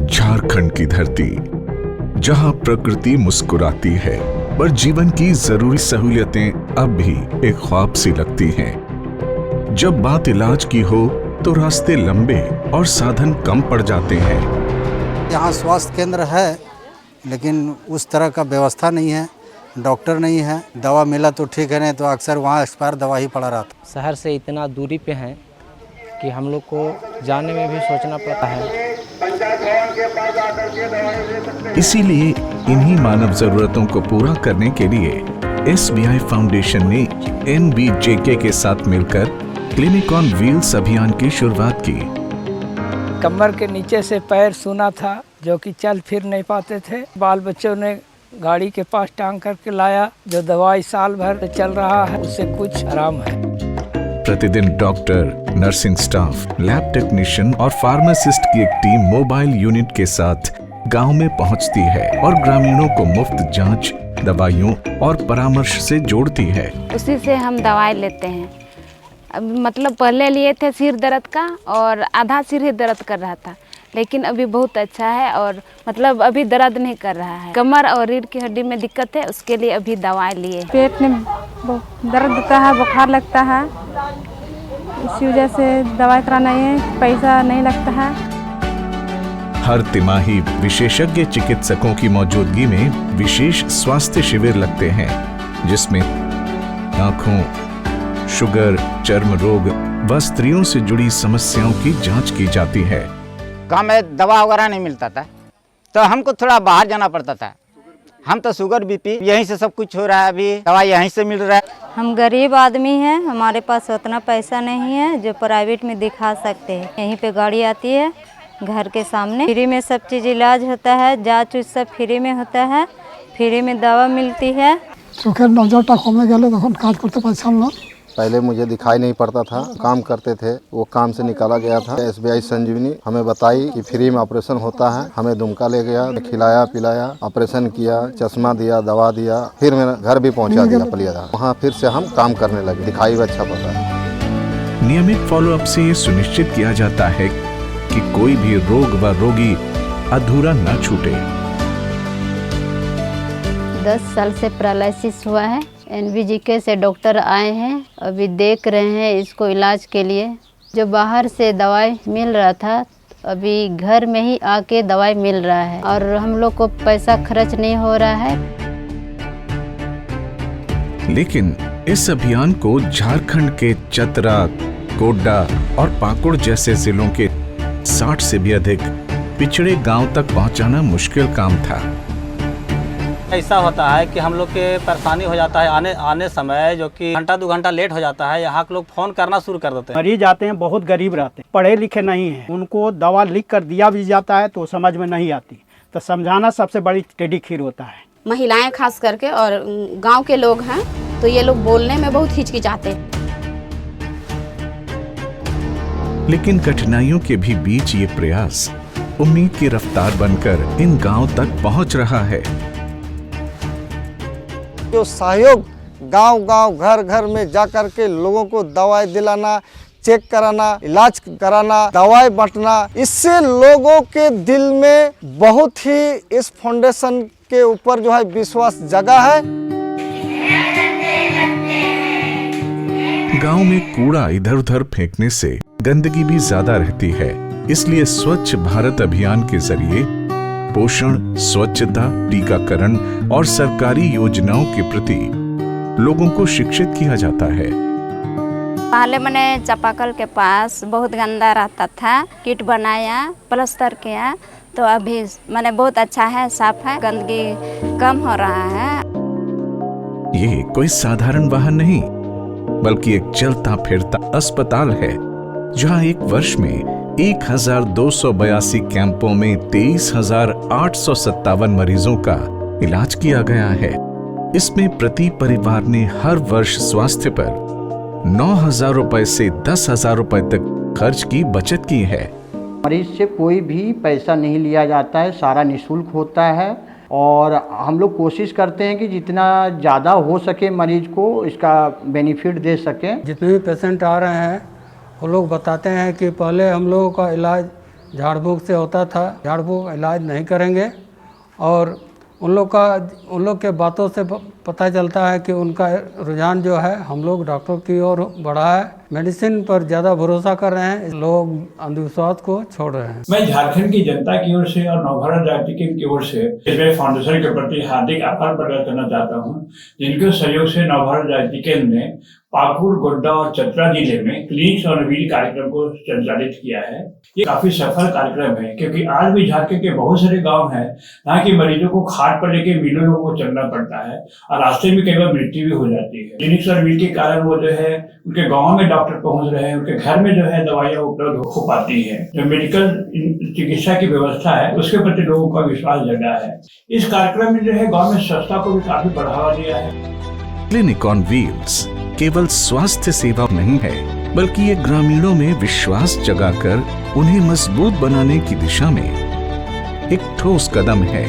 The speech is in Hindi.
झारखंड की धरती, जहां प्रकृति मुस्कुराती है पर जीवन की जरूरी सहूलियतें अब भी एक ख्वाब सी लगती हैं। जब बात इलाज की हो तो रास्ते लंबे और साधन कम पड़ जाते हैं। यहाँ स्वास्थ्य केंद्र है लेकिन उस तरह का व्यवस्था नहीं है, डॉक्टर नहीं है। दवा मिला तो ठीक है, नहीं तो अक्सर वहाँ एक्सपायर दवा ही पड़ा रहता। शहर से इतना दूरी पे हैं कि हम लोग को जाने में भी सोचना पड़ता है। इसीलिए इन्हीं मानव जरूरतों को पूरा करने के लिए SBI फाउंडेशन ने NBJK के साथ मिलकर क्लिनिक ऑन व्हील्स अभियान की शुरुआत की। कमर के नीचे से पैर सूना था, जो कि चल फिर नहीं पाते थे। बाल बच्चों ने गाड़ी के पास टांग करके लाया, जो दवाई साल भर से चल रहा है, उससे कुछ आराम है। प्रतिदिन doctor, nursing staff, lab technician और फार्मासिस्ट की एक टीम मोबाइल यूनिट के साथ गांव में पहुंचती है और ग्रामीणों को मुफ्त जांच, दवाइयों और परामर्श से जोड़ती है। उसी से हम दवाई लेते हैं। मतलब पहले लिए थे सिर दर्द का और आधा सिर ही दर्द कर रहा था, लेकिन अभी बहुत अच्छा है और मतलब अभी दर्द नहीं कर रहा है। कमर और रीढ़ की हड्डी में दिक्कत है, उसके लिए अभी दवाई लिए। पेट में दर्द होता है, बुखार लगता है, इसी वजह से दवाई कराना है, पैसा नहीं लगता है। हर तिमाही विशेषज्ञ चिकित्सकों की मौजूदगी में विशेष स्वास्थ्य शिविर लगते हैं, जिसमें आँखों, शुगर, चर्म रोग व स्त्रियों से जुड़ी समस्याओं की जांच की जाती है। गाँव में दवा वगैरह नहीं मिलता था तो हमको थोड़ा बाहर जाना पड़ता था। हम तो शुगर BP यहीं से सब कुछ हो रहा है, अभी दवा यहीं से मिल रहा है। हम गरीब आदमी हैं, हमारे पास उतना पैसा नहीं है जो प्राइवेट में दिखा सकते हैं। यहीं पे गाड़ी आती है घर के सामने, फ्री में सब चीज़ इलाज होता है, जाँच उच सब फ्री में होता है, फ्री में दवा मिलती है। चोखेर नजरटा कमे गेले तखन काज करते पारछाम ना। पहले मुझे दिखाई नहीं पड़ता था, काम करते थे, वो काम से निकाला गया था। SBI संजीवनी हमें बताई कि फ्री में ऑपरेशन होता है, हमें दुमका ले गया, खिलाया पिलाया, ऑपरेशन किया, चश्मा दिया, दवा दिया, फिर मेरा घर भी पहुंचा दिया पलिया। वहाँ फिर से हम काम करने लगे, दिखाई भी अच्छा पड़ता है। नियमित फॉलोअप से ये सुनिश्चित किया जाता है कि कोई भी रोग व रोगी अधूरा न छूटे। 10 साल से पैरालिसिस हुआ है। NBJK से डॉक्टर आए हैं, अभी देख रहे हैं इसको इलाज के लिए। जो बाहर से दवाई मिल रहा था, अभी घर में ही आके दवाई मिल रहा है और हम लोग को पैसा खर्च नहीं हो रहा है। लेकिन इस अभियान को झारखंड के चतरा, गोड्डा और पाकुड़ जैसे जिलों के 60 से भी अधिक पिछड़े गांव तक पहुंचाना मुश्किल काम था। ऐसा होता है कि हम लोग के परेशानी हो जाता है आने समय, जो कि घंटा 2 घंटा लेट हो जाता है। यहाँ के लोग फ़ोन करना शुरू कर देते हैं। मरीज आते हैं, बहुत गरीब रहते हैं, पढ़े लिखे नहीं हैं, उनको दवा लिख कर दिया भी जाता है तो समझ में नहीं आती, तो समझाना सबसे बड़ी टेढ़ी खीर होता है। महिलाएं खास करके और गांव के लोग हैं तो ये लोग बोलने में बहुत हिचकिचाते हैं। लेकिन कठिनाइयों के भी बीच ये प्रयास उम्मीद की रफ्तार बनकर इन गांव तक पहुंच रहा है। जो सहयोग गांव-गांव, घर-घर में जाकर के लोगों को दवाई दिलाना, चेक कराना, इलाज कराना, दवाई बांटना, इससे लोगों के दिल में बहुत ही इस फाउंडेशन के ऊपर जो है विश्वास जगा है। गांव में कूड़ा इधर उधर फेंकने से गंदगी भी ज्यादा रहती है, इसलिए स्वच्छ भारत अभियान के जरिए पोषण, स्वच्छता, टीकाकरण और सरकारी योजनाओं के प्रति लोगों को शिक्षित किया जाता है। पहले मैंने चापाकल के पास बहुत गंदा रहता था, किट बनाया, प्लास्टर किया, तो अभी मैंने बहुत अच्छा है, साफ है, गंदगी कम हो रहा है। ये कोई साधारण वाहन नहीं, बल्कि एक चलता फिरता अस्पताल है, जहां एक वर्ष में 1282 कैंपों में 23,857 मरीजों का इलाज किया गया है। इसमें प्रति परिवार ने हर वर्ष स्वास्थ्य पर 9,000 रुपए से 10,000 रुपए तक खर्च की बचत की है। मरीज से कोई भी पैसा नहीं लिया जाता है, सारा निःशुल्क होता है और हम लोग कोशिश करते हैं कि जितना ज़्यादा हो सके मरीज को इसका बेनिफिट दे सकें। जितने भी पेशेंट आ रहे हैं वो लोग बताते हैं कि पहले हम लोगों का इलाज झाड़ फूक से होता था, झाड़ फूक इलाज नहीं करेंगे। और उन लोग के बातों से पता चलता है कि उनका रुझान जो है हम लोग डॉक्टर की ओर बढ़ा है, मेडिसिन पर ज़्यादा भरोसा कर रहे हैं, लोग अंधविश्वास को छोड़ रहे हैं। मैं झारखंड की जनता की ओर से और नवभारत राज्य की ओर से एसबीआई फाउंडेशन के प्रति हार्दिक आभार प्रकट करना चाहता हूं, जिनके सहयोग से नवभारत राज्य केंद्र ने पाकुड़, गोड्डा और चतरा जिले में क्लिनिक्स और रिव्यू कार्यक्रम को संचालित किया है। ये काफी सफल कार्यक्रम है, क्योंकि आज भी झारखंड के बहुत सारे गांव हैं जहाँ के मरीजों को खाट पर लेके मिलों को चलना पड़ता है और रास्ते में कई बार मृत्यु भी हो जाती है। क्लिनिक्स और रिव्यू के कारण वो जो है उनके गाँव में डॉक्टर पहुंच रहे हैं, उनके घर में जो है दवाइयाँ उपलब्ध हो पाती है। जो मेडिकल चिकित्सा की व्यवस्था है उसके प्रति लोगों का विश्वास जगा है। इस कार्यक्रम में जो है गाँव में स्वच्छता को भी काफी बढ़ावा दिया है। क्लिनिक ऑन व्हील्स केवल स्वास्थ्य सेवा नहीं है, बल्कि ये ग्रामीणों में विश्वास जगाकर उन्हें मजबूत बनाने की दिशा में एक ठोस कदम है।